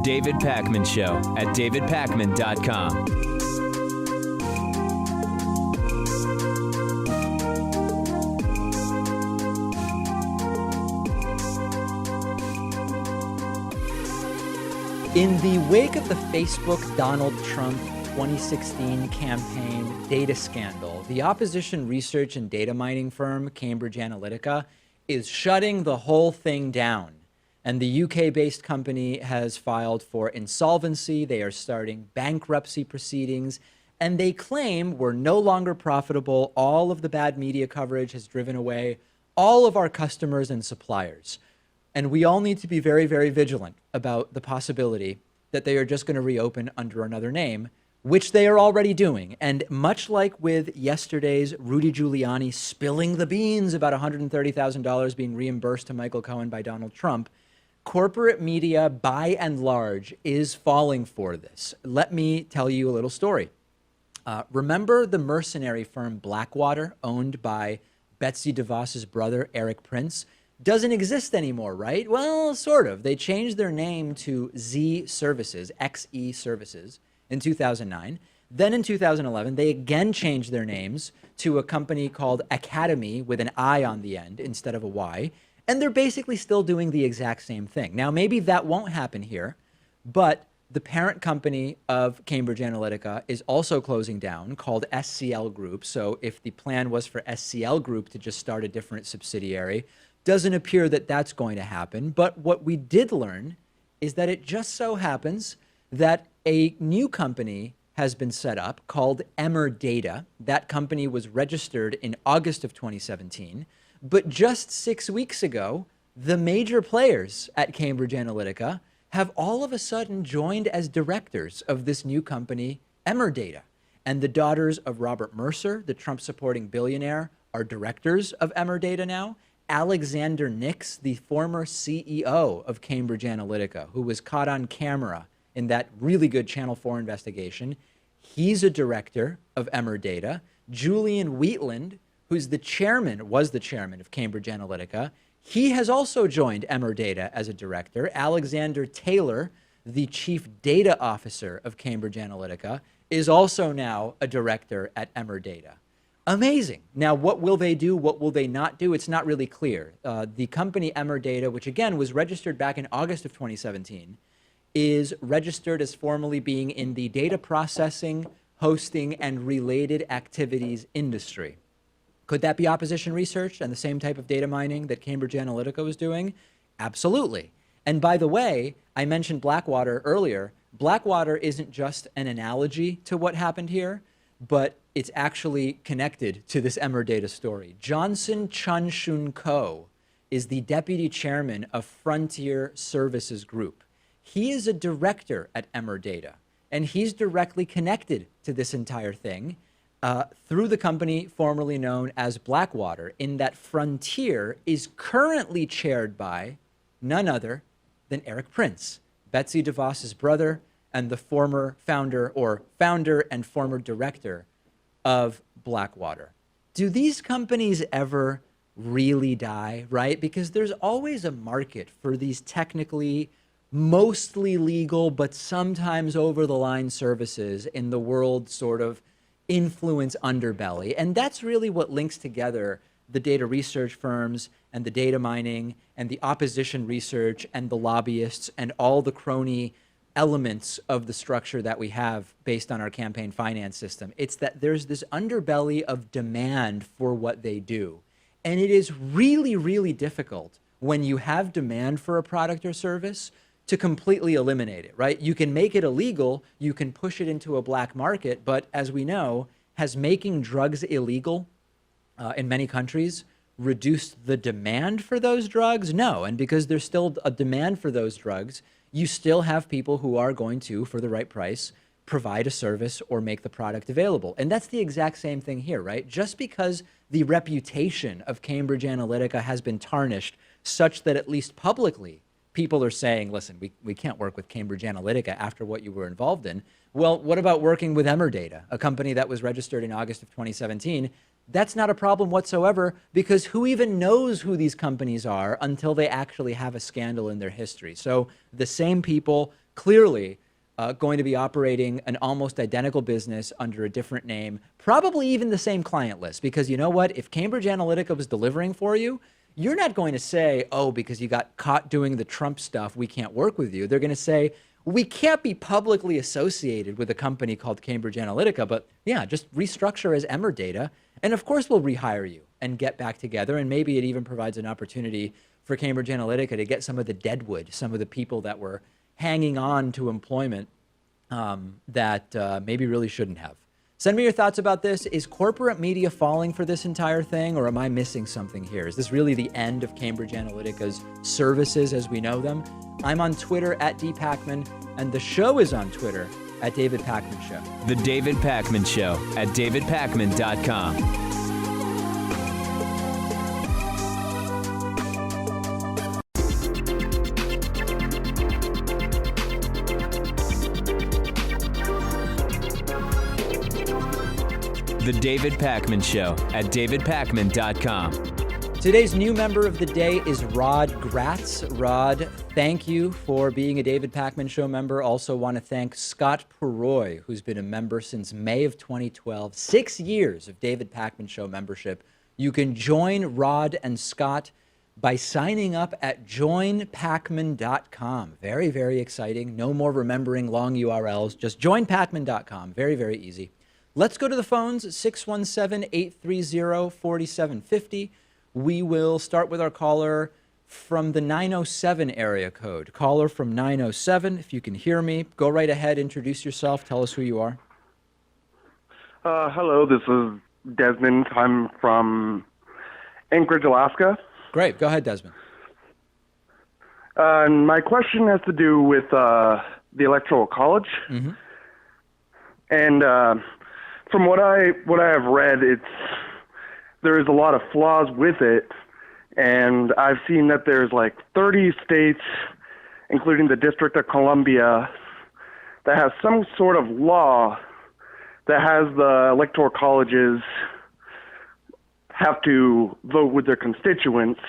David Pakman Show at davidpakman.com. In the wake of the Facebook Donald Trump 2016 campaign data scandal, the opposition research and data mining firm Cambridge Analytica is shutting the whole thing down. And the UK-based company has filed for insolvency. They are starting bankruptcy proceedings, and they claim we're no longer profitable. All of the bad media coverage has driven away all of our customers and suppliers. And we all need to be very, very vigilant about the possibility that they are just going to reopen under another name, which they are already doing. And much like with yesterday's Rudy Giuliani spilling the beans about $130,000 being reimbursed to Michael Cohen by Donald Trump, corporate media, by and large, is falling for this. Let me tell you a little story. Remember the mercenary firm Blackwater, owned by Betsy DeVos's brother, Eric Prince? Doesn't exist anymore, right? Well, sort of. They changed their name to Z Services, XE Services, in 2009. Then in 2011, they again changed their names to a company called Academy with an I on the end instead of a Y. And they're basically still doing the exact same thing. Now, maybe that won't happen here, but the parent company of Cambridge Analytica is also closing down, called SCL Group. So if the plan was for SCL Group to just start a different subsidiary, doesn't appear that that's going to happen. But what we did learn is that it just so happens that a new company has been set up called Emerdata. That company was registered in August of 2017. But just 6 weeks ago, the major players at Cambridge Analytica have all of a sudden joined as directors of this new company, Emerdata. And the daughters of Robert Mercer, the Trump-supporting billionaire, are directors of Emerdata now. Alexander Nix, the former CEO of Cambridge Analytica, who was caught on camera in that really good Channel 4 investigation, he's a director of Emerdata. Julian Wheatland, who's was the chairman of Cambridge Analytica, he has also joined Emerdata as a director. Alexander Taylor, the chief data officer of Cambridge Analytica, is also now a director at Emerdata. Amazing. Now, what will they do? What will they not do? It's not really clear. The company Emerdata, which again was registered back in August of 2017, is registered as formally being in the data processing, hosting, and related activities industry. Could that be opposition research and the same type of data mining that Cambridge Analytica was doing? Absolutely. And by the way, I mentioned Blackwater earlier. Blackwater isn't just an analogy to what happened here, but it's actually connected to this Emerdata story. Johnson Chun-Shun Ko is the deputy chairman of Frontier Services Group. He is a director at Emerdata, and he's directly connected to this entire thing through the company formerly known as Blackwater, in that Frontier is currently chaired by none other than Eric Prince, Betsy DeVos's brother, and the former founder and former director of Blackwater. Do these companies ever really die, right? Because there's always a market for these technically mostly legal, but sometimes over the line services in the world sort of influence underbelly. And that's really what links together the data research firms and the data mining and the opposition research and the lobbyists and all the crony elements of the structure that we have based on our campaign finance system. It's that there's this underbelly of demand for what they do. And it is really, really difficult when you have demand for a product or service to completely eliminate it, right? You can make it illegal, you can push it into a black market, but as we know, has making drugs illegal in many countries reduced the demand for those drugs? No, and because there's still a demand for those drugs, you still have people who are going to, for the right price, provide a service or make the product available. And that's the exact same thing here, right? Just because the reputation of Cambridge Analytica has been tarnished such that at least publicly, people are saying, listen, we can't work with Cambridge Analytica after what you were involved in. Well, what about working with Emerdata, a company that was registered in August of 2017? That's not a problem whatsoever, because who even knows who these companies are until they actually have a scandal in their history? So the same people clearly going to be operating an almost identical business under a different name, probably even the same client list. Because you know what? If Cambridge Analytica was delivering for you, you're not going to say, oh, because you got caught doing the Trump stuff, we can't work with you. They're going to say, we can't be publicly associated with a company called Cambridge Analytica, but yeah, just restructure as Emerdata. And of course, we'll rehire you and get back together. And maybe it even provides an opportunity for Cambridge Analytica to get some of the deadwood, some of the people that were hanging on to employment that maybe really shouldn't have. Send me your thoughts about this. Is corporate media falling for this entire thing, or am I missing something here? Is this really the end of Cambridge Analytica's services as we know them? I'm on Twitter at dpacman, and the show is on Twitter at David Pakman Show. The David Pakman Show at davidpakman.com. The David Pakman Show at davidpakman.com. Today's new member of the day is Rod Gratz. Rod, thank you for being a David Pakman Show member. Also want to thank Scott Puroy, who's been a member since May of 2012. 6 years of David Pakman Show membership. You can join Rod and Scott by signing up at joinpakman.com. Very, very exciting. No more remembering long URLs. Just joinpakman.com. Very, very easy. Let's go to the phones, 617-830-4750. We will start with our caller from the 907 area code. Caller from 907, if you can hear me, go right ahead, introduce yourself, tell us who you are. Hello, this is Desmond. I'm from Anchorage, Alaska. Great, go ahead, Desmond. My question has to do with the Electoral College. Mm-hmm. And from what I have read, there is a lot of flaws with it, and I've seen that there's like 30 states, including the District of Columbia, that has some sort of law that has the electoral colleges have to vote with their constituents,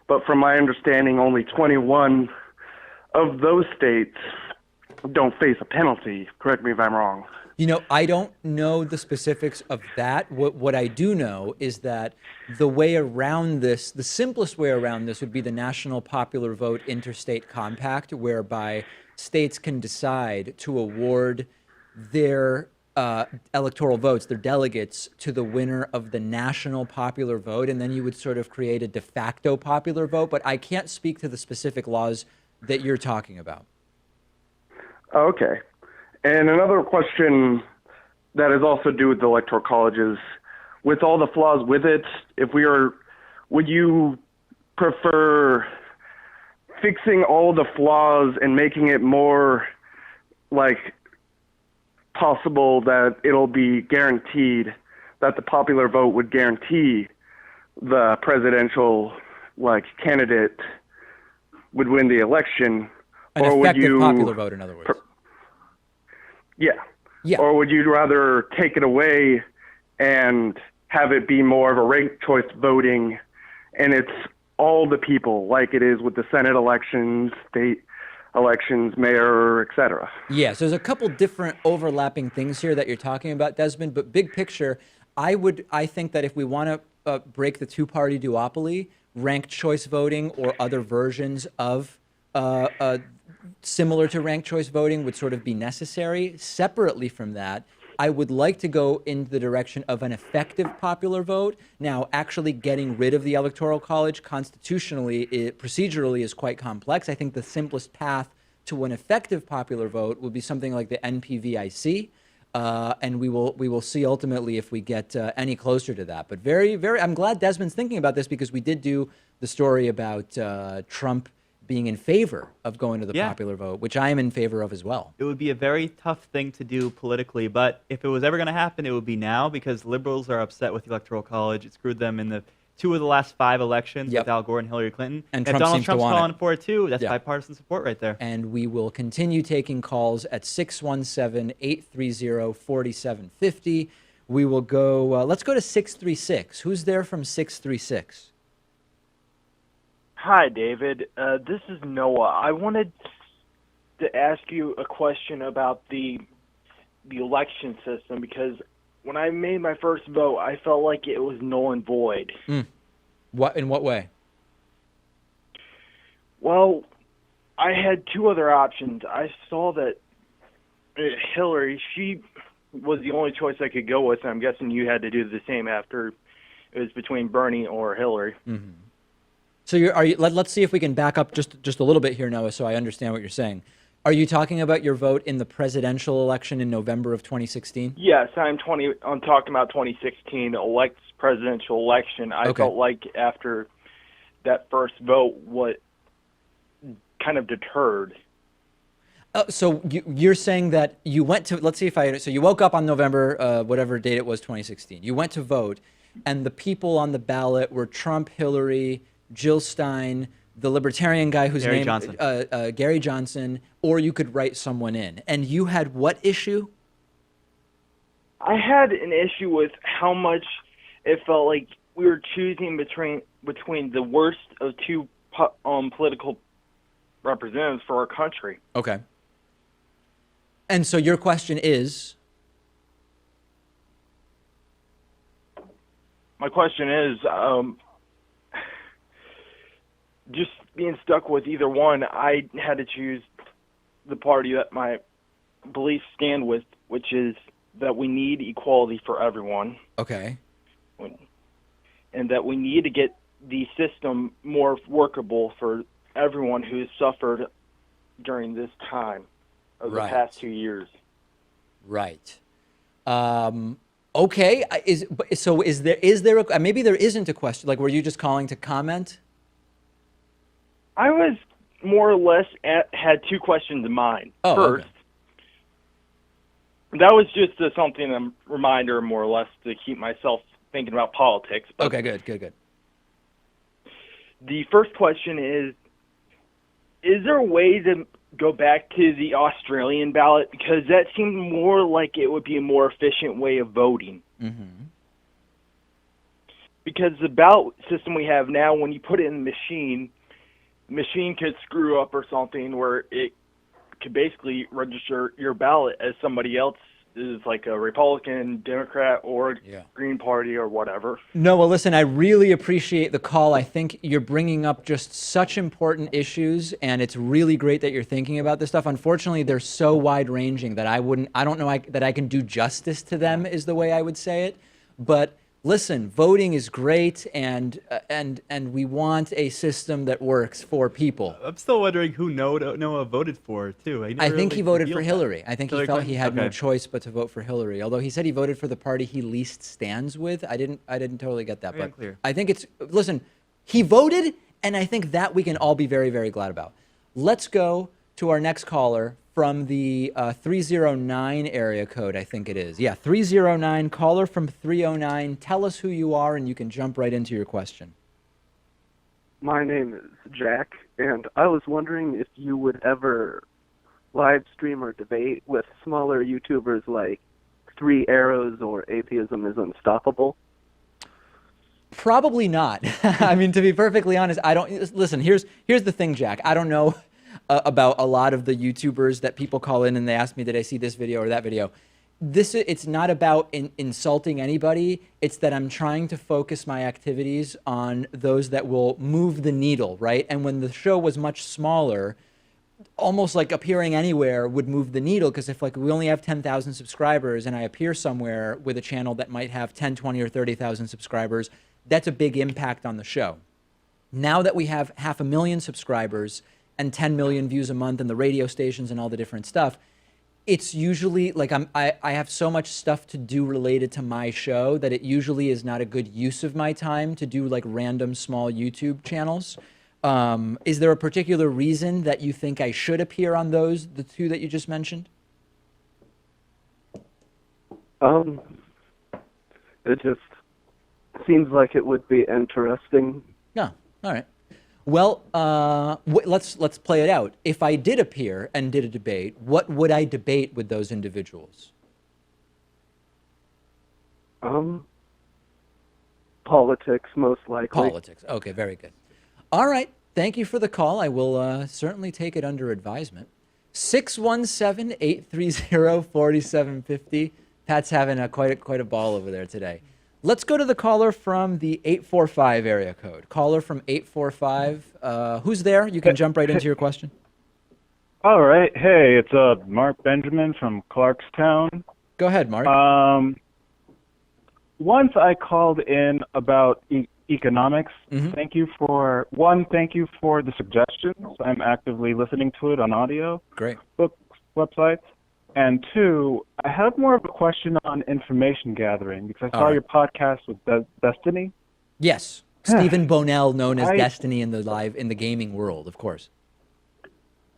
but from my understanding, only 21 of those states don't face a penalty. Correct me if I'm wrong. You know, I don't know the specifics of that. What I do know is that the way around this, the simplest way around this would be the National Popular Vote Interstate Compact, whereby states can decide to award their electoral votes, their delegates, to the winner of the national popular vote, and then you would sort of create a de facto popular vote. But I can't speak to the specific laws that you're talking about. Okay. And another question that is also due with the electoral colleges, with all the flaws with it, would you prefer fixing all the flaws and making it more like possible that it'll be guaranteed that the popular vote would guarantee the presidential candidate would win the election? An or effective would you popular vote, in other words. Yeah. Yeah. Or would you rather take it away and have it be more of a ranked choice voting, and it's all the people like it is with the Senate elections, state elections, mayor, et cetera? Yeah, so there's a couple different overlapping things here that you're talking about, Desmond, but big picture, I think that if we want to break the two-party duopoly, ranked choice voting or other versions of similar to ranked choice voting would sort of be necessary. Separately from that, I would like to go in the direction of an effective popular vote. Now, actually getting rid of the Electoral College constitutionally, procedurally is quite complex. I think the simplest path to an effective popular vote would be something like the NPVIC, and we will see ultimately if we get any closer to that. But I'm glad Desmond's thinking about this, because we did do the story about Trump being in favor of going to the popular vote, which I am in favor of as well. It would be a very tough thing to do politically, but if it was ever going to happen, it would be now, because liberals are upset with the Electoral College. It screwed them in the 2 of the last 5 elections with Al Gore and Hillary Clinton. And if Trump Donald seems Trump's to want calling it. for it too, that's bipartisan support right there. And we will continue taking calls at 617-830-4750. We will go, let's go to 636. Who's there from 636? Hi, David. This is Noah. I wanted to ask you a question about the election system, because when I made my first vote, I felt like it was null and void. What, in what way? Well, I had two other options. I saw that Hillary, she was the only choice I could go with, and I'm guessing you had to do the same after it was between Bernie or Hillary. Mm-hmm. So let's see if we can back up just a little bit here, Noah, so I understand what you're saying. Are you talking about your vote in the presidential election in November of 2016? Yes, I'm talking about 2016 presidential election. I felt like after that first vote, what kind of deterred. So you're saying that you went to, let's see if so you woke up on November, whatever date it was, 2016. You went to vote, and the people on the ballot were Trump, Hillary, Jill Stein, the libertarian guy whose name, Gary Johnson, or you could write someone in. And you had what issue? I had an issue with how much it felt like we were choosing between the worst of two political representatives for our country. Okay. And so your question is? My question is, just being stuck with either one, I had to choose the party that my beliefs stand with, which is that we need equality for everyone. Okay. And that we need to get the system more workable for everyone who has suffered during this time of the past 2 years. Right. Okay. Is there a, maybe there isn't a question, like were you just calling to comment? I was more or less had two questions in mind. First, that was just a reminder more or less to keep myself thinking about politics. But okay, good. The first question is there a way to go back to the Australian ballot? Because that seemed more like it would be a more efficient way of voting. Mm-hmm. Because the ballot system we have now, when you put it in the machine could screw up or something where it could basically register your ballot as somebody else is, like a Republican, Democrat, or Green Party or whatever. No, well, listen, I really appreciate the call. I think you're bringing up just such important issues, and it's really great that you're thinking about this stuff. Unfortunately, they're so wide-ranging that I don't know that I can do justice to them is the way I would say it. But listen, voting is great, and we want a system that works for people. I'm still wondering who Noah voted for, too. I think he voted for Hillary. I think he felt he had no choice but to vote for Hillary. Although he said he voted for the party he least stands with. I didn't totally get that. But clear. I think listen, he voted, and I think that we can all be very, very glad about. Let's go to our next caller from the 309 area code, I think it is. Yeah, 309, caller from 309. Tell us who you are, and you can jump right into your question. My name is Jack, and I was wondering if you would ever live stream or debate with smaller YouTubers like Three Arrows or Atheism is Unstoppable. Probably not. I mean, to be perfectly honest, I don't. Listen, here's the thing, Jack. I don't know about a lot of the YouTubers that people call in and they ask me, did I see this video or that video? It's not about insulting anybody. It's that I'm trying to focus my activities on those that will move the needle, right? And when the show was much smaller, almost like appearing anywhere would move the needle, because if like we only have 10,000 subscribers and I appear somewhere with a channel that might have 10, 20, or 30,000 subscribers, that's a big impact on the show. Now that we have 500,000 subscribers and 10 million views a month and the radio stations and all the different stuff, it's usually like I have so much stuff to do related to my show that it usually is not a good use of my time to do like random small YouTube channels. Is there a particular reason that you think I should appear on those, the two that you just mentioned? It just seems like it would be interesting. No, all right. Well, let's play it out. If I did appear and did a debate, what would I debate with those individuals? Politics, most likely. Politics. Okay, very good. All right. Thank you for the call. I will certainly take it under advisement. 617-830-4750. Pat's having quite a ball over there today. Let's go to the caller from the 845 area code. Caller from 845. Who's there? You can jump right into your question. All right. Hey, it's Mark Benjamin from Clarkstown. Go ahead, Mark. Once I called in about economics. Mm-hmm. Thank you for the suggestions. I'm actively listening to it on audio. Great. Books, websites. And two, I have more of a question on information gathering because I saw your podcast with Destiny. Yes. Stephen Bonnell, known as Destiny in the gaming world, of course.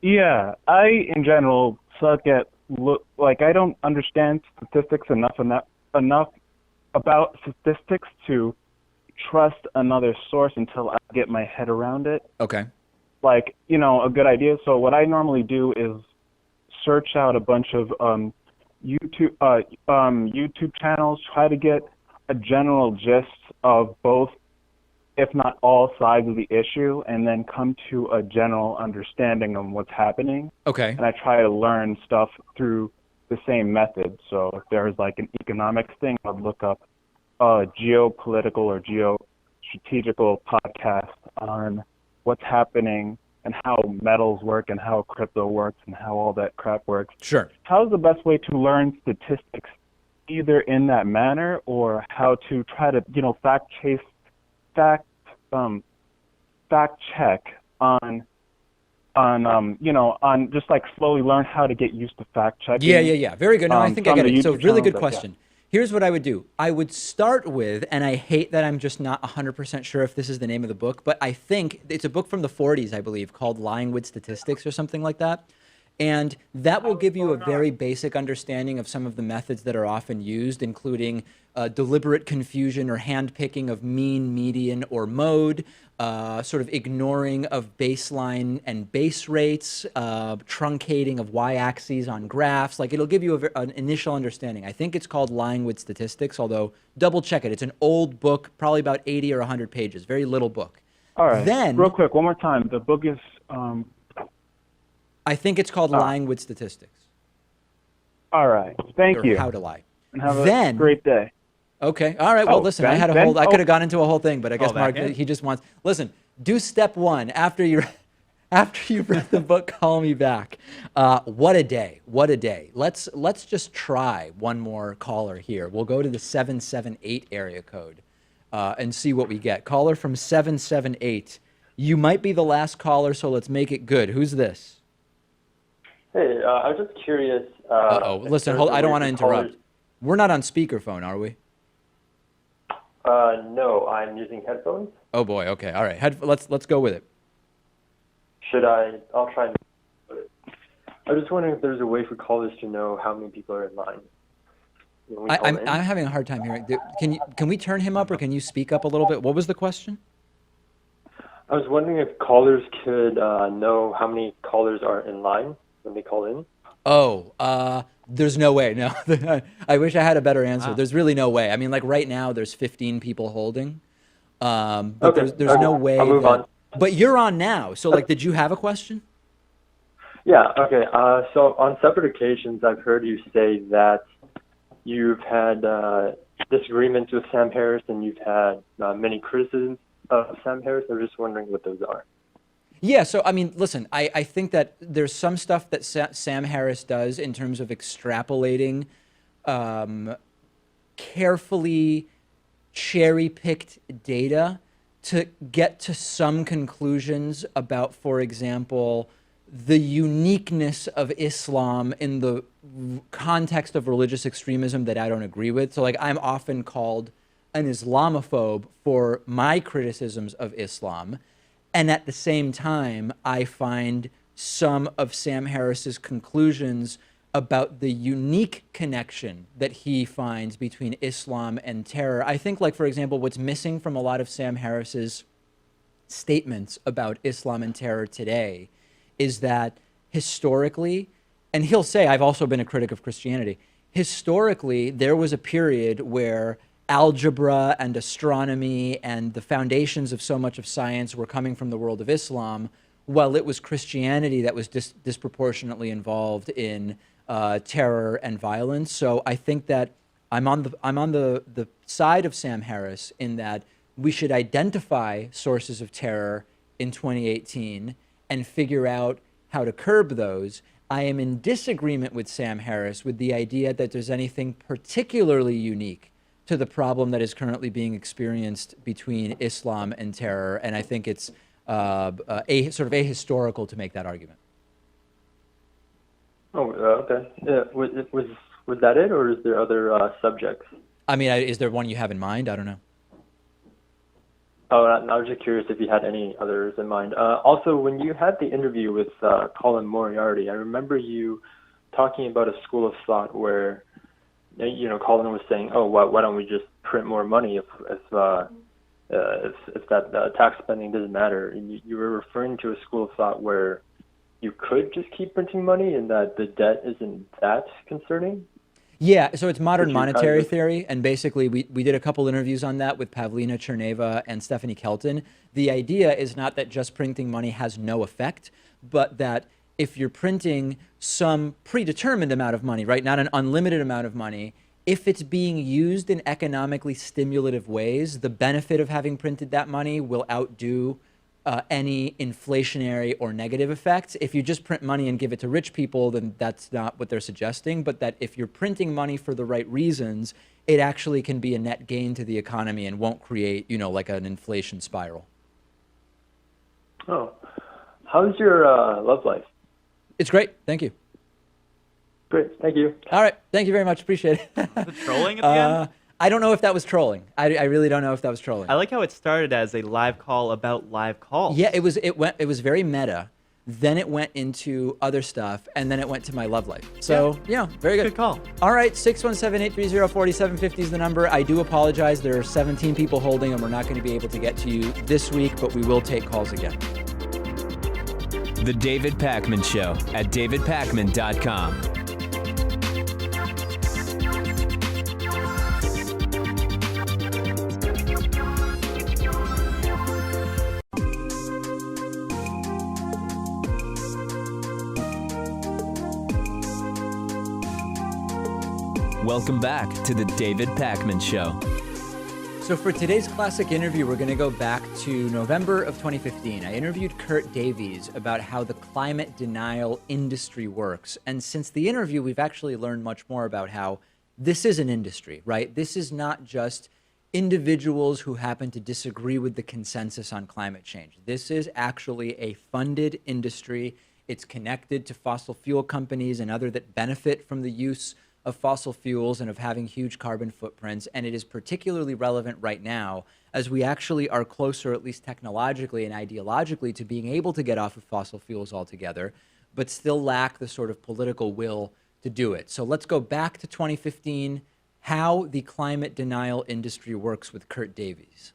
Yeah, I in general suck at I don't understand statistics enough about statistics to trust another source until I get my head around it. Okay. A good idea. So what I normally do is search out a bunch of YouTube channels, try to get a general gist of both, if not all sides of the issue, and then come to a general understanding of what's happening. Okay. And I try to learn stuff through the same method. So if there's an economics thing, I'd look up a geopolitical or geostrategical podcast on what's happening and how metals work and how crypto works and how all that crap works. Sure. How's the best way to learn statistics, either in that manner or how to try to, fact check on just slowly learn how to get used to fact checking. Yeah. Very good. No, I think I get it. So really good question. Yeah. Here's what I would do. I would start with, and I hate that I'm just not 100% sure if this is the name of the book, but I think it's a book from the 40s, I believe, called Lying with Statistics or something like that. And that will give you a very basic understanding of some of the methods that are often used, including deliberate confusion or handpicking of mean, median, or mode, sort of ignoring of baseline and base rates, truncating of y-axes on graphs. It'll give you an initial understanding. I think it's called Lying with Statistics, although double check it. It's an old book, probably about 80 or 100 pages, very little book. All right. Then, real quick, one more time. The book is... I think it's called Lying with Statistics. All right. Thank you. How to Lie. And have a great day. Okay. All right. Well, listen, I had I could have gone into a whole thing, but I guess Mark, he just wants, listen, do step one after you've read the book, call me back. What a day. What a day. Let's just try one more caller here. We'll go to the 778 area code and see what we get. Caller from 778. You might be the last caller, so let's make it good. Who's this? Hey, I was just curious. Listen, hold. I don't want to interrupt. We're not on speakerphone, are we? No, I'm using headphones. Oh boy. Okay. All right. Let's go with it. Should I? I'll try. I was just wondering if there's a way for callers to know how many people are in line. I'm having a hard time hearing. Can we turn him up, or can you speak up a little bit? What was the question? I was wondering if callers could know how many callers are in line when they call in. There's no way. No, I wish I had a better answer. Wow. There's really no way. I mean, right now there's 15 people holding, but okay. there's no way. I'll move on. But you're on now. So did you have a question? Yeah. Okay. So on separate occasions, I've heard you say that you've had disagreements with Sam Harris and you've had many criticisms of Sam Harris. I'm just wondering what those are. Yeah, so I mean, listen, I think that there's some stuff that Sam Harris does in terms of extrapolating carefully cherry-picked data to get to some conclusions about, for example, the uniqueness of Islam in the context of religious extremism that I don't agree with. So I'm often called an Islamophobe for my criticisms of Islam. And at the same time, I find some of Sam Harris's conclusions about the unique connection that he finds between Islam and terror. I think, for example, what's missing from a lot of Sam Harris's statements about Islam and terror today is that historically, and he'll say, I've also been a critic of Christianity, historically, there was a period where algebra and astronomy and the foundations of so much of science were coming from the world of Islam, while it was Christianity that was disproportionately involved in terror and violence. So I think that I'm on the side of Sam Harris in that we should identify sources of terror in 2018 and figure out how to curb those. I am in disagreement with Sam Harris with the idea that there's anything particularly unique to the problem that is currently being experienced between Islam and terror, and I think it's sort of ahistorical to make that argument. Oh, okay. Yeah, was that it, or is there other subjects? I mean, is there one you have in mind? I don't know. Oh, I was just curious if you had any others in mind. Also, when you had the interview with Colin Moriarty, I remember you talking about a school of thought where, Colin was saying, "Oh, why don't we just print more money if that tax spending doesn't matter?" And you were referring to a school of thought where you could just keep printing money and that the debt isn't that concerning. Yeah, so it's modern monetary theory, and basically we did a couple interviews on that with Pavlina Cherneva and Stephanie Kelton. The idea is not that just printing money has no effect, but that if you're printing some predetermined amount of money, right, not an unlimited amount of money, if it's being used in economically stimulative ways, the benefit of having printed that money will outdo any inflationary or negative effects. If you just print money and give it to rich people, then that's not what they're suggesting, but that if you're printing money for the right reasons, it actually can be a net gain to the economy and won't create, like an inflation spiral. Oh, how's your love life? It's great. Thank you. Great. Thank you. All right. Thank you very much. Appreciate it. The trolling at the end? I don't know if that was trolling. I really don't know if that was trolling. I like how it started as a live call about live calls. Yeah, it was very meta. Then it went into other stuff, and then it went to my love life. So, very good. Good call. All right, 617-830-4750 is the number. I do apologize. There are 17 people holding, and we're not going to be able to get to you this week, but we will take calls again. The David Pakman Show at davidpakman.com. Welcome back to the David Pakman Show. So for today's classic interview, we're going to go back to November of 2015. I interviewed Kert Davies about how the climate denial industry works. And since the interview, we've actually learned much more about how this is an industry, right? This is not just individuals who happen to disagree with the consensus on climate change. This is actually a funded industry. It's connected to fossil fuel companies and other that benefit from the use of fossil fuels and of having huge carbon footprints. And it is particularly relevant right now as we actually are closer, at least technologically and ideologically, to being able to get off of fossil fuels altogether, but still lack the sort of political will to do it. So let's go back to 2015, how the climate denial industry works with Kert Davies.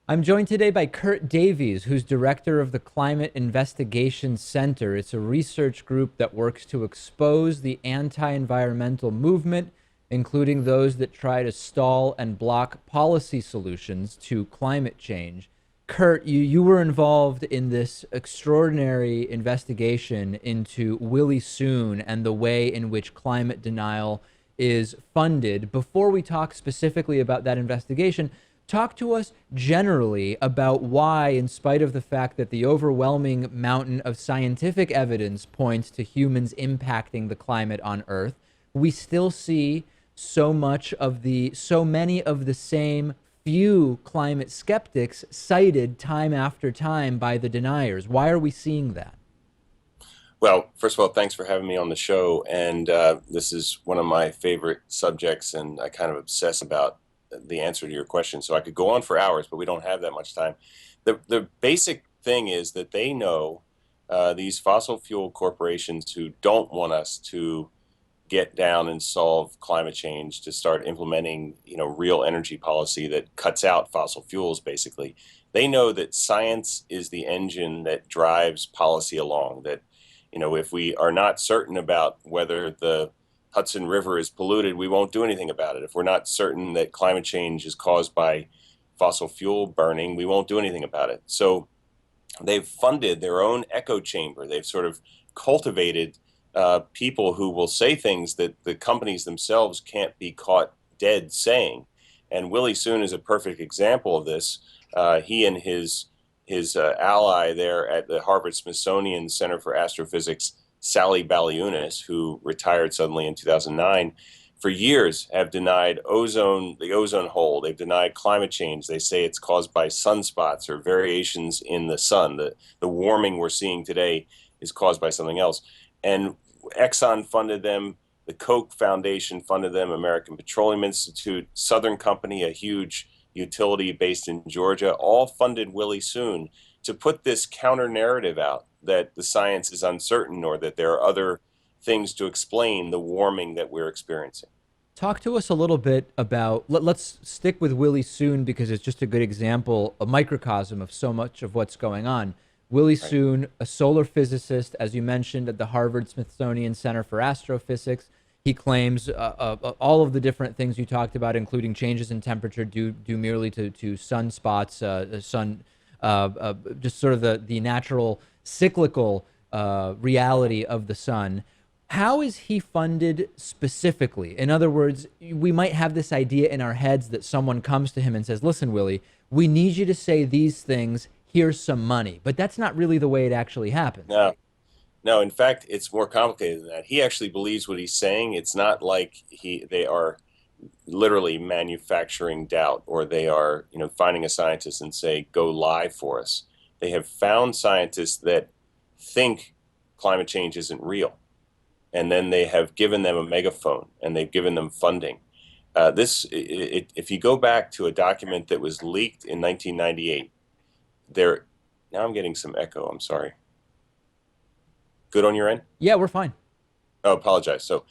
I'm joined today by Kert Davies, who's director of the Climate Investigation Center. It's a research group that works to expose the anti-environmental movement, including those that try to stall and block policy solutions to climate change. Kert, you were involved in this extraordinary investigation into Willie Soon and the way in which climate denial is funded. Before we talk specifically about that investigation, talk to us generally about why, in spite of the fact that the overwhelming mountain of scientific evidence points to humans impacting the climate on Earth, we still see so many of the same few climate skeptics cited time after time by the deniers. Why are we seeing that? Well, first of all, thanks for having me on the show. And this is one of my favorite subjects, and I kind of obsess about the answer to your question. So I could go on for hours, but we don't have that much time. The basic thing is that they know, these fossil fuel corporations who don't want us to get down and solve climate change, to start implementing, real energy policy that cuts out fossil fuels, basically. They know that science is the engine that drives policy along, that, if we are not certain about whether the Hudson River is polluted, we won't do anything about it. If we're not certain that climate change is caused by fossil fuel burning, we won't do anything about it. So they've funded their own echo chamber. They've sort of cultivated people who will say things that the companies themselves can't be caught dead saying. And Willie Soon is a perfect example of this. He and his ally there at the Harvard Smithsonian Center for Astrophysics, Sally Baliunas, who retired suddenly in 2009, for years have denied the ozone hole. They've denied climate change. They say it's caused by sunspots or variations in the sun. The warming we're seeing today is caused by something else. And Exxon funded them. The Koch Foundation funded them. American Petroleum Institute, Southern Company, a huge utility based in Georgia, all funded Willie Soon to put this counter narrative out that the science is uncertain or that there are other things to explain the warming that we're experiencing. Talk to us a little bit about, let's stick with Willie Soon because it's just a good example, a microcosm of so much of what's going on. Willie Soon, a solar physicist, as you mentioned, at the Harvard Smithsonian Center for Astrophysics. He claims all of the different things you talked about, including changes in temperature due merely to sunspots, just sort of the natural cyclical reality of the sun. How is he funded specifically? In other words, we might have this idea in our heads that someone comes to him and says, listen, Willie, we need you to say these things. Here's some money. But that's not really the way it actually happens. No, in fact, it's more complicated than that. He actually believes what he's saying. It's not like they are literally manufacturing doubt, or they are, finding a scientist and say, go lie for us. They have found scientists that think climate change isn't real. And then they have given them a megaphone and they've given them funding. If you go back to a document that was leaked in 1998, now I'm getting some echo, I'm sorry. Good on your end? Yeah, we're fine. Oh, apologize. So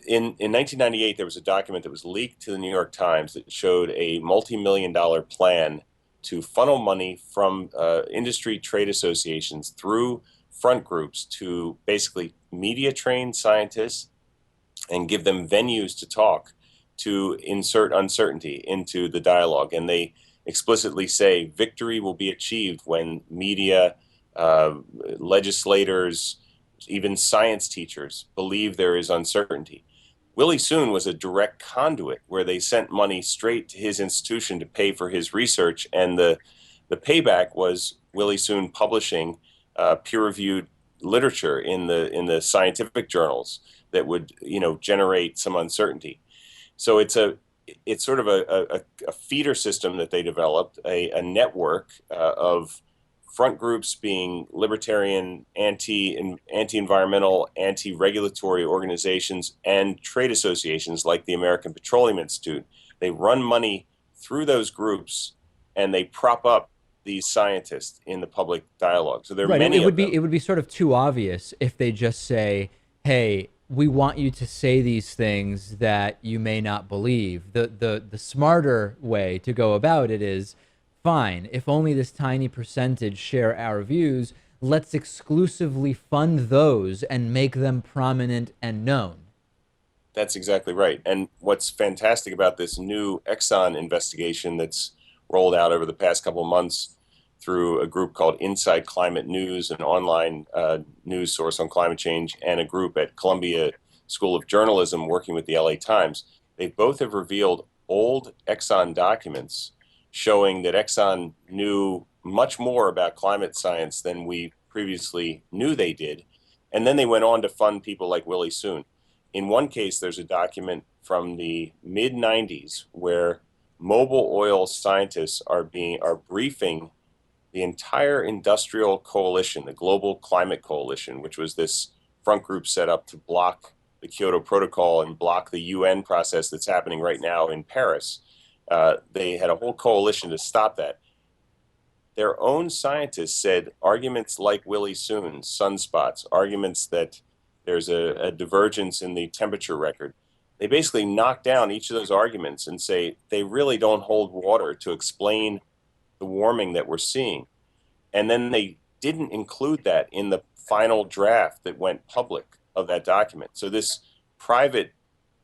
in 1998, there was a document that was leaked to the New York Times that showed a multi-million-dollar plan to funnel money from industry trade associations through front groups to basically media train scientists and give them venues to talk, to insert uncertainty into the dialogue. And they explicitly say victory will be achieved when media, legislators, even science teachers believe there is uncertainty. Willie Soon was a direct conduit where they sent money straight to his institution to pay for his research, and the payback was Willie Soon publishing peer-reviewed literature in the scientific journals that would generate some uncertainty. So it's sort of a feeder system that they developed, a network of front groups being libertarian, anti-environmental, anti-regulatory organizations, and trade associations like the American Petroleum Institute. They run money through those groups and they prop up these scientists in the public dialogue. So there are many of them. It would be sort of too obvious if they just say, hey, we want you to say these things that you may not believe. The smarter way to go about it is, fine, if only this tiny percentage share our views, let's exclusively fund those and make them prominent and known. That's exactly right. And what's fantastic about this new Exxon investigation that's rolled out over the past couple of months through a group called Inside Climate News, an online news source on climate change, and a group at Columbia School of Journalism working with the LA Times, they both have revealed old Exxon documents showing that Exxon knew much more about climate science than we previously knew they did. And then they went on to fund people like Willie Soon. In one case, there's a document from the mid-90s where Mobil Oil scientists are briefing the entire industrial coalition, the Global Climate Coalition, which was this front group set up to block the Kyoto Protocol and block the UN process that's happening right now in Paris. They had a whole coalition to stop that. Their own scientists said arguments like Willie Soon's, sunspots, arguments that there's a divergence in the temperature record, they basically knock down each of those arguments and say they really don't hold water to explain the warming that we're seeing. And then they didn't include that in the final draft that went public of that document. So this private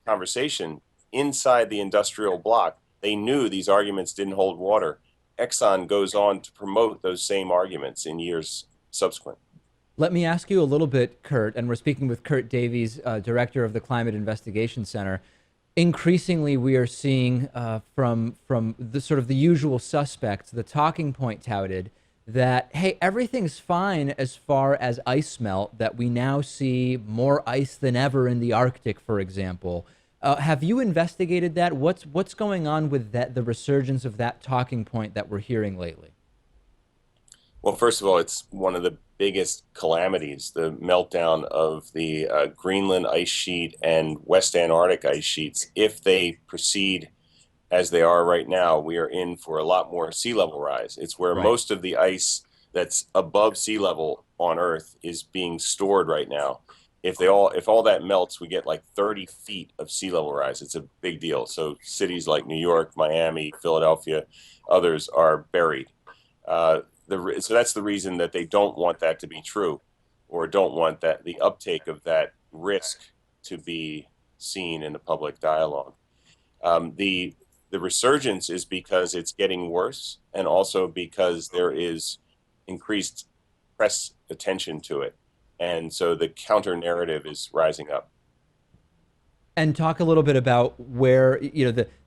conversation inside the industrial bloc, they knew these arguments didn't hold water. Exxon goes on to promote those same arguments in years subsequent. Let me ask you a little bit, Kert, and we're speaking with Kert Davies, director of the Climate Investigation Center. Increasingly, we are seeing from the sort of the usual suspects, the talking point touted that, hey, everything's fine as far as ice melt, that we now see more ice than ever in the Arctic, for example. Have you investigated that? What's going on with that, the resurgence of that talking point that we're hearing lately? Well, first of all, it's one of the biggest calamities, the meltdown of the Greenland ice sheet and West Antarctic ice sheets. If they proceed as they are right now, we are in for a lot more sea level rise. It's where most of the ice that's above sea level on Earth is being stored right now. If all that melts, we get like 30 feet of sea level rise. It's a big deal. So cities like New York, Miami, Philadelphia, others are buried. So that's the reason that they don't want that to be true, or don't want that the uptake of that risk to be seen in the public dialogue. The resurgence is because it's getting worse, and also because there is increased press attention to it. And so the counter narrative is rising up. And talk a little bit about where,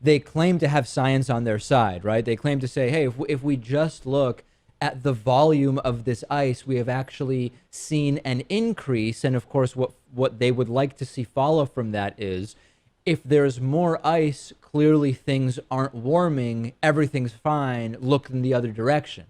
they claim to have science on their side, right? They claim to say, hey, if we just look at the volume of this ice, we have actually seen an increase. And of course, what they would like to see follow from that is, if there's more ice, clearly things aren't warming, everything's fine, look in the other direction.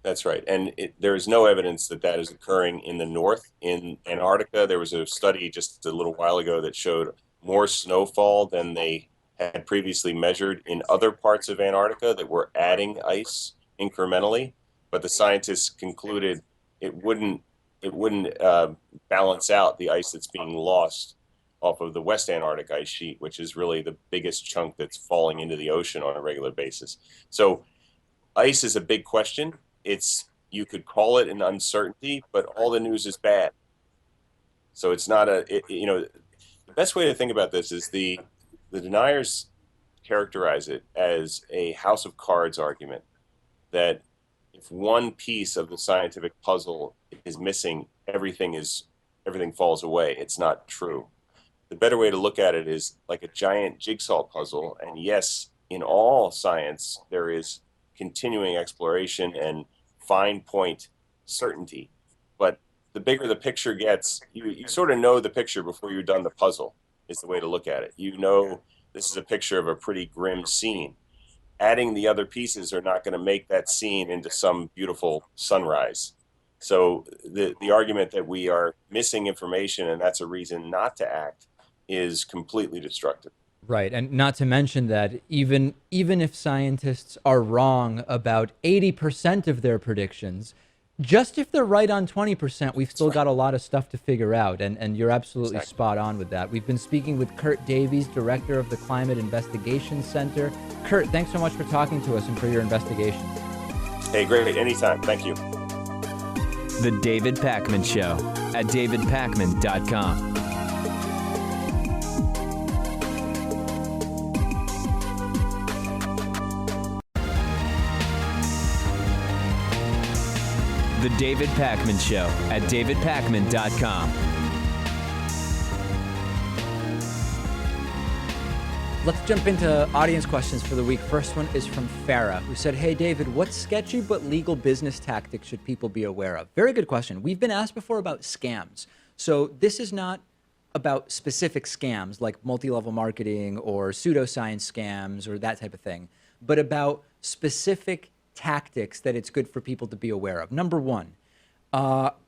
That's right. And there is no evidence that that is occurring in the north. In Antarctica, there was a study just a little while ago that showed more snowfall than they had previously measured in other parts of Antarctica that were adding ice incrementally. But the scientists concluded it wouldn't balance out the ice that's being lost off of the West Antarctic ice sheet, which is really the biggest chunk that's falling into the ocean on a regular basis. So ice is a big question. You could call it an uncertainty, but all the news is bad. So it's not the best way to think about this is the deniers characterize it as a house of cards argument, that if one piece of the scientific puzzle is missing, everything falls away. It's not true. The better way to look at it is like a giant jigsaw puzzle. And yes, in all science, there is continuing exploration and fine point certainty. But the bigger the picture gets, you sort of know the picture before you're done the puzzle, is the way to look at it. You know this is a picture of a pretty grim scene. Adding the other pieces are not going to make that scene into some beautiful sunrise. So the argument that we are missing information and that's a reason not to act is completely destructive. Right, and not to mention that even if scientists are wrong about 80% of their predictions, just if they're right on 20%, we've still got a lot of stuff to figure out, and you're absolutely spot on with that. We've been speaking with Kert Davies, director of the Climate Investigation Center. Kert, thanks so much for talking to us and for your investigations. Hey, great, anytime, thank you. The David Pakman Show at davidpakman.com. The David Pakman Show at davidpakman.com. Let's jump into audience questions for the week. First one is from Farah, who said, hey, David, what sketchy but legal business tactics should people be aware of? Very good question. We've been asked before about scams. So this is not about specific scams like multi-level marketing or pseudoscience scams or that type of thing, but about specific tactics that it's good for people to be aware of. Number one,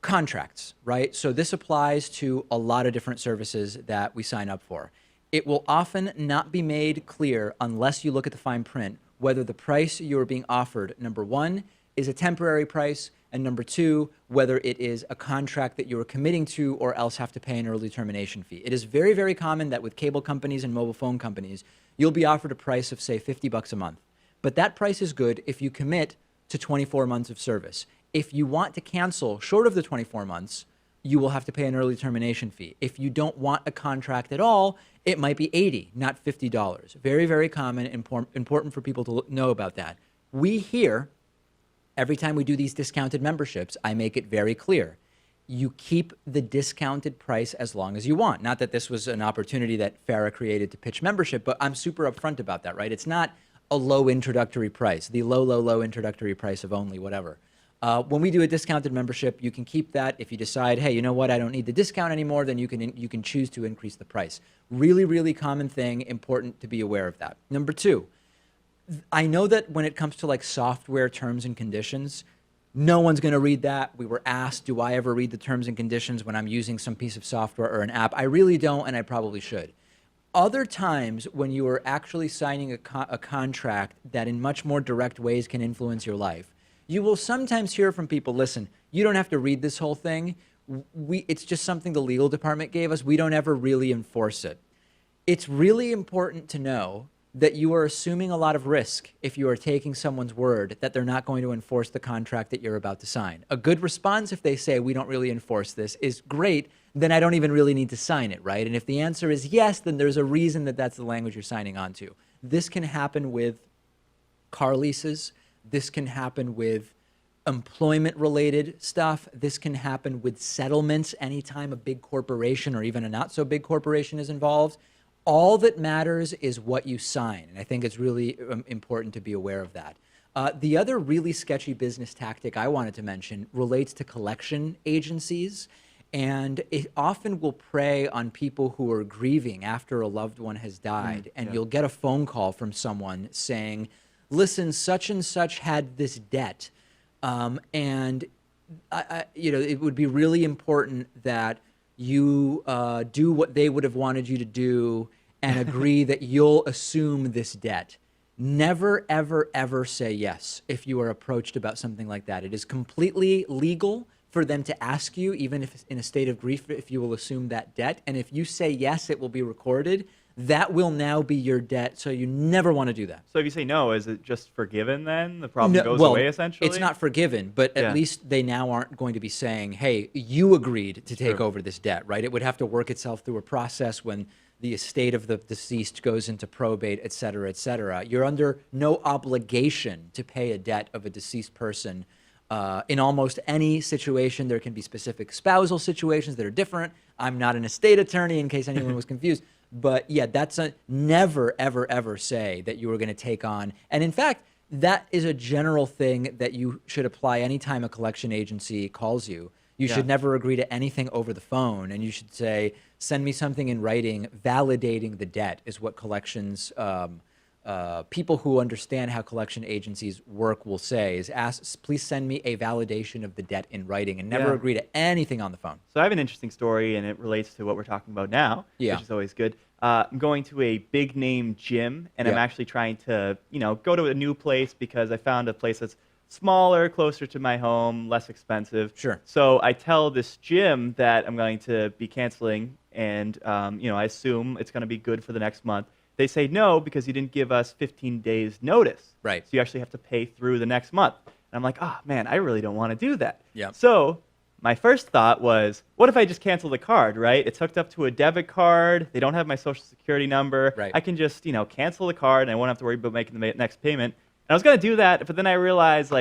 contracts, right? So this applies to a lot of different services that we sign up for. It will often not be made clear unless you look at the fine print whether the price you're being offered, number one, is a temporary price, and number two, whether it is a contract that you are committing to or else have to pay an early termination fee. It is very, very common that with cable companies and mobile phone companies, you'll be offered a price of, say, $50 a month. But that price is good if you commit to 24 months of service. If you want to cancel short of the 24 months, you will have to pay an early termination fee. If you don't want a contract at all, it might be $80, not $50. Very, very common, important for people to know about that. We here, every time we do these discounted memberships, I make it very clear. You keep the discounted price as long as you want. Not that this was an opportunity that Farah created to pitch membership, but I'm super upfront about that, right? It's not a low introductory price, the low introductory price of only whatever. When we do a discounted membership, you can keep that. If you decide, hey, you know what, I don't need the discount anymore, then you can choose to increase the price. Really, really common thing, important to be aware of that. Number two, I know that when it comes to like software terms and conditions, no one's going to read that. We were asked, do I ever read the terms and conditions when I'm using some piece of software or an app? I really don't, and I probably should. Other times when you are actually signing a contract that in much more direct ways can influence your life, you will sometimes hear from people, listen, you don't have to read this whole thing. It's just something the legal department gave us. We don't ever really enforce it. It's really important to know that you are assuming a lot of risk if you are taking someone's word that they're not going to enforce the contract that you're about to sign. A good response if they say, we don't really enforce this, is great, then I don't even really need to sign it, right? And if the answer is yes, then there's a reason that that's the language you're signing on to. This can happen with car leases. This can happen with employment-related stuff. This can happen with settlements anytime a big corporation or even a not-so-big corporation is involved. All that matters is what you sign, and I think it's really important to be aware of that. The other really sketchy business tactic I wanted to mention relates to collection agencies, and it often will prey on people who are grieving after a loved one has died, and you'll get a phone call from someone saying, listen, such and such had this debt, and it would be really important that you do what they would have wanted you to do and agree that you'll assume this debt. Never, ever, ever say yes if you are approached about something like that. It is completely legal for them to ask you, even if in a state of grief, if you will assume that debt. And if you say yes, it will be recorded. That will now be your debt, so you never want to do that. So if you say no, is it just forgiven then? The problem goes away essentially? It's not forgiven, but at least they now aren't going to be saying, hey, you agreed to take over this debt, right? It would have to work itself through a process when the estate of the deceased goes into probate, et cetera, et cetera. You're under no obligation to pay a debt of a deceased person. In almost any situation, there can be specific spousal situations that are different. I'm not an estate attorney, in case anyone was confused. But yeah, that's never, ever, ever say that you are going to take on. And in fact, that is a general thing that you should apply anytime a collection agency calls you. You should never agree to anything over the phone. And you should say, send me something in writing validating the debt is what collections, people who understand how collection agencies work will say is please send me a validation of the debt in writing and never agree to anything on the phone. So I have an interesting story, and it relates to what we're talking about now, which is always good. I'm going to a big name gym, and I'm actually trying to, go to a new place because I found a place that's smaller, closer to my home, less expensive. Sure. So I tell this gym that I'm going to be canceling, and I assume it's going to be good for the next month. They say no because you didn't give us 15 days notice. Right. So you actually have to pay through the next month. And I'm like, oh man, I really don't want to do that. Yeah. So my first thought was, what if I just cancel the card, right? It's hooked up to a debit card. They don't have my social security number. Right. I can just, cancel the card and I won't have to worry about making the next payment. And I was going to do that, but then I realized,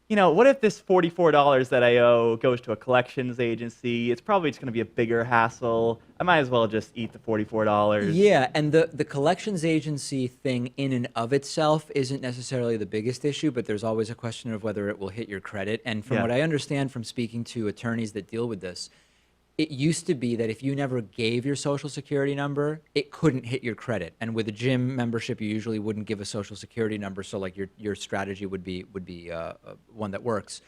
what if this $44 that I owe goes to a collections agency? It's probably just going to be a bigger hassle. I might as well just eat the $44. Yeah, and the collections agency thing in and of itself isn't necessarily the biggest issue, but there's always a question of whether it will hit your credit. And from what I understand from speaking to attorneys that deal with this, it used to be that if you never gave your social security number, it couldn't hit your credit. And with a gym membership, you usually wouldn't give a social security number, so your strategy would be one that works.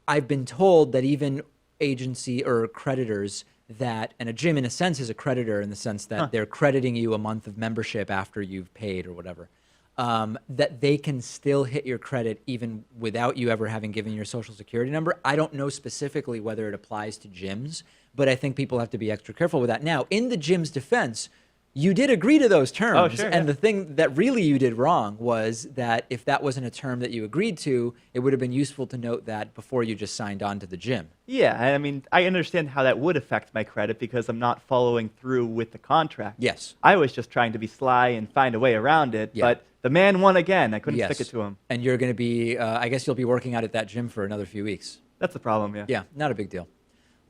I've been told that even agency or creditors and a gym in a sense is a creditor in the sense that they're crediting you a month of membership after you've paid or whatever, that they can still hit your credit even without you ever having given your social security number. I don't know specifically whether it applies to gyms, but I think people have to be extra careful with that. Now, in the gym's defense, You did agree to those terms. Oh, sure, And yeah. the thing that really you did wrong was that if that wasn't a term that you agreed to, it would have been useful to note that before you just signed on to the gym. Yeah, I mean, I understand how that would affect my credit because I'm not following through with the contract. Yes. I was just trying to be sly and find a way around it, Yeah. but the man won again. I couldn't Yes. stick it to him. And you're going to be, I guess you'll be working out at that gym for another few weeks. That's the problem, yeah. Yeah, not a big deal.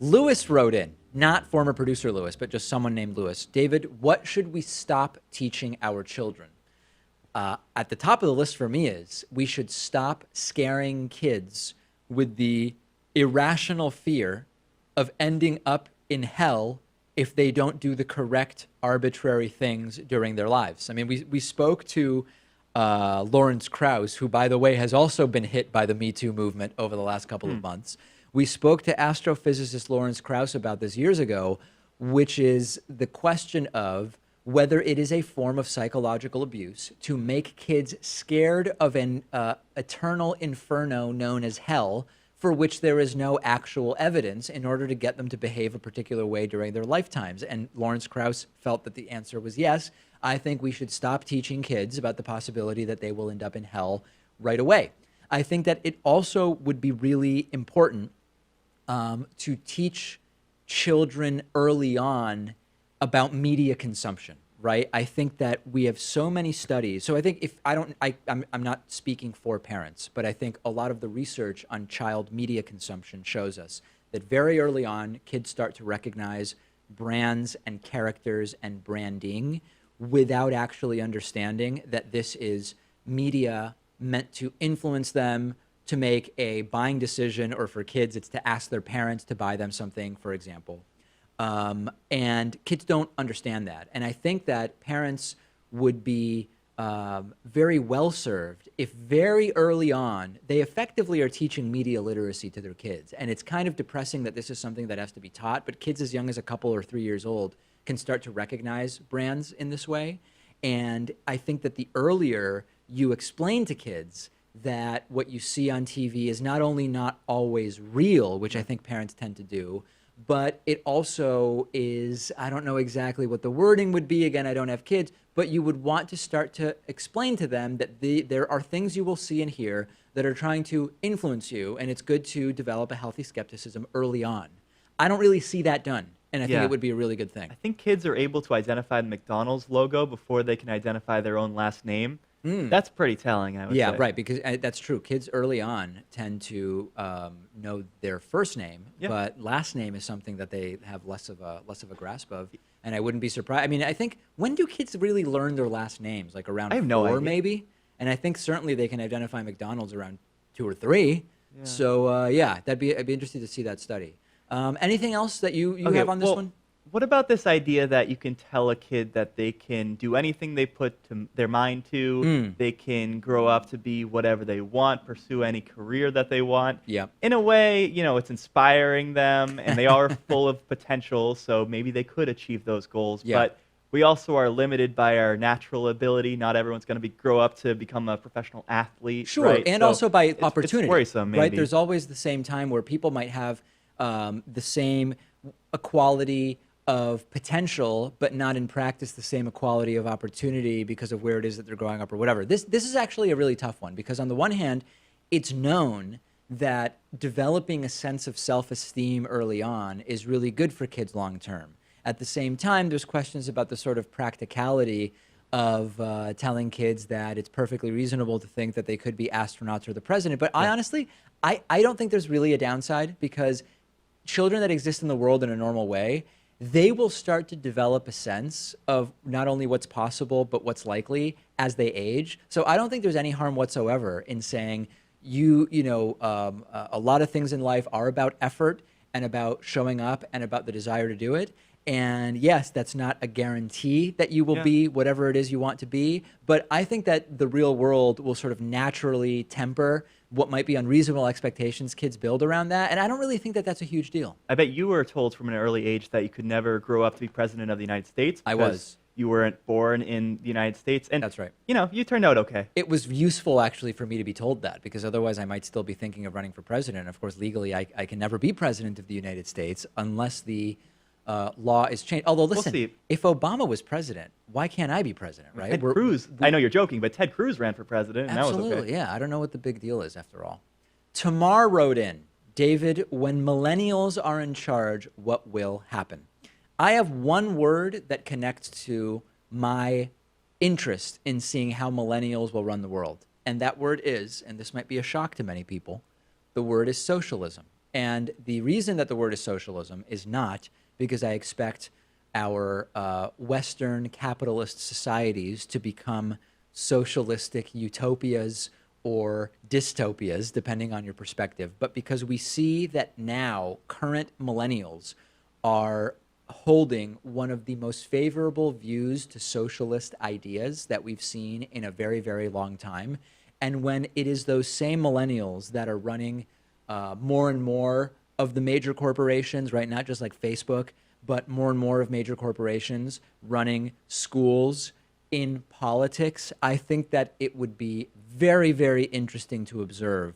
Lewis wrote in, not former producer Lewis, but just someone named Lewis. David, what should we stop teaching our children? At the top of the list for me is we should stop scaring kids with the irrational fear of ending up in hell if they don't do the correct arbitrary things during their lives. I mean, we spoke to Lawrence Krauss, who, by the way, has also been hit by the Me Too movement over the last couple of months. We spoke to astrophysicist Lawrence Krauss about this years ago, which is the question of whether it is a form of psychological abuse to make kids scared of an eternal inferno known as hell, for which there is no actual evidence, in order to get them to behave a particular way during their lifetimes. And Lawrence Krauss felt that the answer was yes. I think we should stop teaching kids about the possibility that they will end up in hell right away. I think that it also would be really important to teach children early on about media consumption, right? I think that we have so many studies. So I think I'm not speaking for parents, but I think a lot of the research on child media consumption shows us that very early on, kids start to recognize brands and characters and branding without actually understanding that this is media meant to influence them to make a buying decision, or for kids, it's to ask their parents to buy them something, for example. And kids don't understand that. And I think that parents would be very well served if very early on they effectively are teaching media literacy to their kids. And it's kind of depressing that this is something that has to be taught, but kids as young as a couple or 3 years old can start to recognize brands in this way. And I think that the earlier you explain to kids that what you see on TV is not only not always real, which I think parents tend to do, but it also is, I don't know exactly what the wording would be. Again, I don't have kids, but you would want to start to explain to them that there are things you will see and hear that are trying to influence you, and it's good to develop a healthy skepticism early on. I don't really see that done, and I think it would be a really good thing. I think kids are able to identify the McDonald's logo before they can identify their own last name. That's pretty telling, I would say. Yeah, right, because that's true. Kids early on tend to know their first name, but last name is something that they have less of a grasp of. And I wouldn't be surprised. I mean, I think, when do kids really learn their last names? Like around I have no 4, idea. maybe? And I think certainly they can identify McDonald's around 2 or 3. Yeah. So I'd be interested to see that study. Anything else that you have on this one? What about this idea that you can tell a kid that they can do anything they put their mind to, they can grow up to be whatever they want, pursue any career that they want? Yeah. In a way, it's inspiring them, and they are full of potential, so maybe they could achieve those goals. Yeah. But we also are limited by our natural ability. Not everyone's going to grow up to become a professional athlete. Sure, right? and So also by opportunity. It's worrisome, maybe. Right? There's always the same time where people might have the same equality of potential, but not in practice the same equality of opportunity because of where it is that they're growing up or whatever. This is actually a really tough one, because on the one hand, it's known that developing a sense of self-esteem early on is really good for kids long term. At the same time, there's questions about the sort of practicality of telling kids that it's perfectly reasonable to think that they could be astronauts or the president. But I honestly, I don't think there's really a downside, because children that exist in the world in a normal way, they will start to develop a sense of not only what's possible, but what's likely as they age. So I don't think there's any harm whatsoever in saying, a lot of things in life are about effort and about showing up and about the desire to do it. And yes, that's not a guarantee that you will be whatever it is you want to be. But I think that the real world will sort of naturally temper what might be unreasonable expectations kids build around that. And I don't really think that that's a huge deal. I bet you were told from an early age that you could never grow up to be president of the United States. I was. You weren't born in the United States. And that's right. You turned out okay. It was useful, actually, for me to be told that, because otherwise I might still be thinking of running for president. Of course, legally, I can never be president of the United States unless the law is changed. Although, listen, see. if Obama was president, why can't I be president, right? Ted Cruz. I know you're joking, but Ted Cruz ran for president, and Absolutely, that was okay. yeah. I don't know what the big deal is after all. Tamar wrote in, David, when millennials are in charge, what will happen? I have one word that connects to my interest in seeing how millennials will run the world. And that word is, and this might be a shock to many people, the word is socialism. And the reason that the word is socialism is not because I expect our Western capitalist societies to become socialistic utopias or dystopias, depending on your perspective, but because we see that now current millennials are holding one of the most favorable views to socialist ideas that we've seen in a very, very long time. And when it is those same millennials that are running more and more of the major corporations, right? Not just like Facebook, but more and more of major corporations running schools in politics, I think that it would be very, very interesting to observe.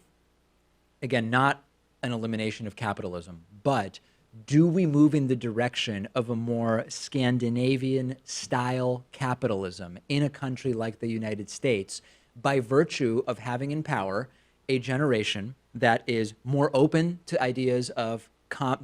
Again, not an elimination of capitalism, but do we move in the direction of a more Scandinavian style capitalism in a country like the United States by virtue of having in power a generation that is more open to ideas of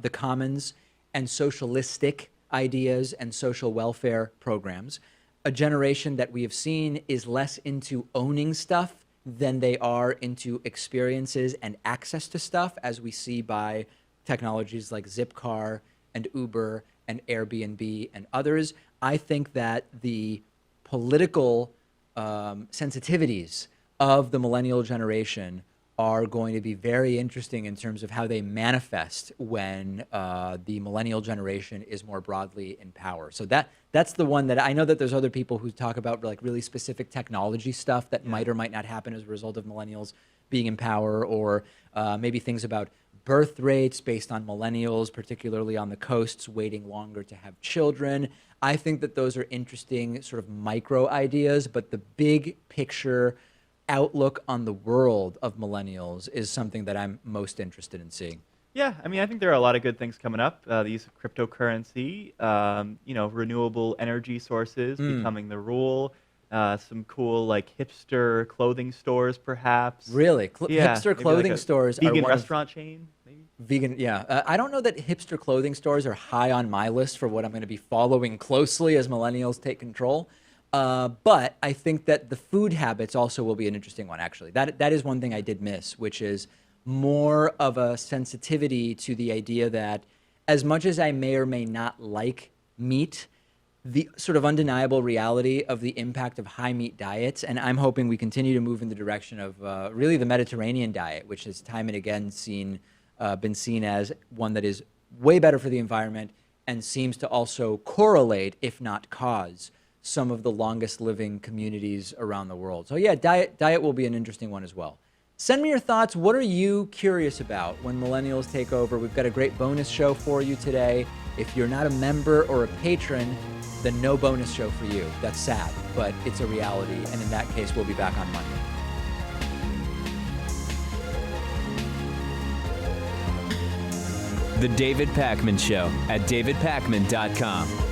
the commons and socialistic ideas and social welfare programs, a generation that we have seen is less into owning stuff than they are into experiences and access to stuff, as we see by technologies like Zipcar and Uber and Airbnb and others. I think that the political sensitivities of the millennial generation are going to be very interesting in terms of how they manifest when the millennial generation is more broadly in power. So that's the one that I know that there's other people who talk about like really specific technology stuff that might or might not happen as a result of millennials being in power, or maybe things about birth rates based on millennials, particularly on the coasts, waiting longer to have children. I think that those are interesting sort of micro ideas, but the big picture outlook on the world of millennials is something that I'm most interested in seeing. Yeah, I mean, I think there are a lot of good things coming up. The use of cryptocurrency, renewable energy sources becoming the rule. Some cool, like, hipster clothing stores, perhaps. Really? Hipster clothing like stores vegan are one restaurant chain, maybe? Vegan, yeah. I don't know that hipster clothing stores are high on my list for what I'm going to be following closely as millennials take control. But I think that the food habits also will be an interesting one, actually. That is one thing I did miss, which is more of a sensitivity to the idea that as much as I may or may not like meat, the sort of undeniable reality of the impact of high meat diets, and I'm hoping we continue to move in the direction of really the Mediterranean diet, which has time and again been seen as one that is way better for the environment and seems to also correlate, if not cause, some of the longest living communities around the world. So yeah, diet will be an interesting one as well. Send me your thoughts. What are you curious about when millennials take over? We've got a great bonus show for you today. If you're not a member or a patron, then no bonus show for you. That's sad, but it's a reality. And in that case, we'll be back on Monday. The David Pakman Show at davidpakman.com.